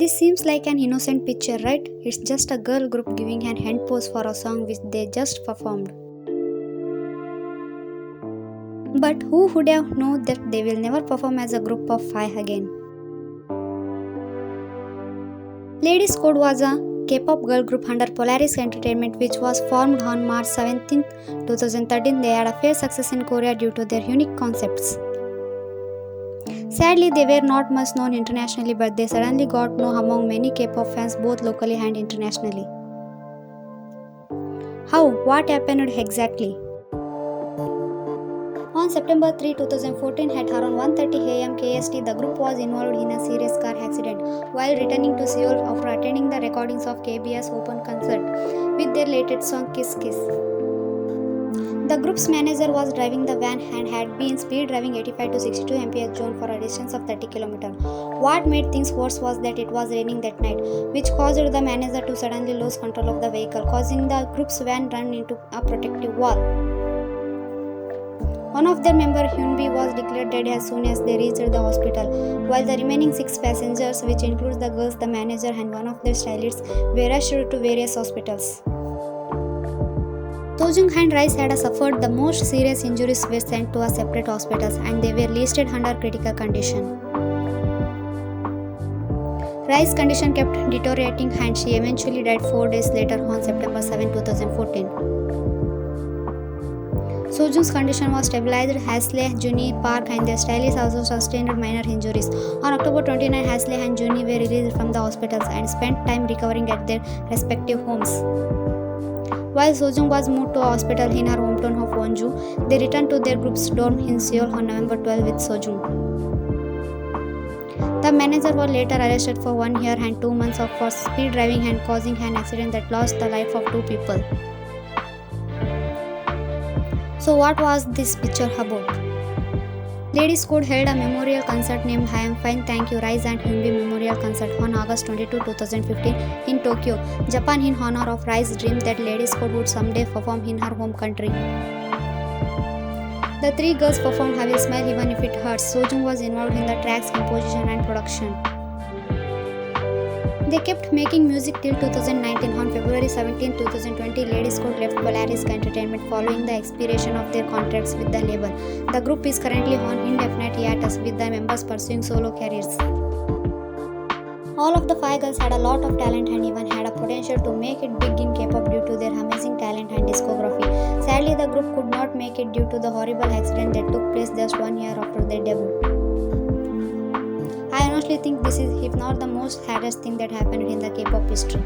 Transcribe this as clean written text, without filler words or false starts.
This seems like an innocent picture, right? It's just a girl group giving an hand pose for a song which they just performed. But who would have known that they will never perform as a group of five again? Ladies Code was a K-pop girl group under Polaris Entertainment which was formed on March 17, 2013. They had a fair success in Korea due to their unique concepts. Sadly, they were not much known internationally, but they suddenly got known among many K-pop fans both locally and internationally. How? What happened exactly? On September 3, 2014, at around 1:30 am KST, the group was involved in a serious car accident while returning to Seoul after attending the recordings of KBS Open concert with their latest song Kiss Kiss. The group's manager was driving the van and had been speed driving 85 to 62 mph zone for a distance of 30 km. What made things worse was that it was raining that night, which caused the manager to suddenly lose control of the vehicle, causing the group's van run into a protective wall. One of their members, Hyunbi, was declared dead as soon as they reached the hospital, while the remaining 6 passengers, which includes the girls, the manager, and one of their stylists, were rushed to various hospitals. Sojung and Rice had suffered the most serious injuries, were sent to a separate hospitals, and they were listed under critical condition. Rice's condition kept deteriorating and she eventually died 4 days later on September 7, 2014. Sojung's condition was stabilized. Hasley, Juni, Park and their stylists also sustained minor injuries. On October 29, Hasley and Juni were released from the hospitals and spent time recovering at their respective homes. While Sojung was moved to a hospital in her hometown of Wonju, they returned to their group's dorm in Seoul on November 12 with Sojung. The manager was later arrested for 1 year and 2 months for speed driving and causing an accident that lost the life of 2 people. So what was this picture about? Ladies Code held a memorial concert named I Am Fine Thank You Rise and Hyunbi Memorial Concert on August 22, 2015 in Tokyo, Japan in honor of Rice's dream that Ladies Code would someday perform in her home country. The 3 girls performed I Will Smile Even If It Hurts. Sojung was involved in the track's composition and production. They kept making music till 2019. On February 17, 2020, Ladies Code left Polaris Entertainment following the expiration of their contracts with the label. The group is currently on indefinite hiatus with the members pursuing solo careers. All of the 5 girls had a lot of talent and even had a potential to make it big in K-pop due to their amazing talent and discography. Sadly, the group could not make it due to the horrible accident that took place just 1 year after their debut. I honestly think this is, if not the most saddest thing that happened in the K-pop history.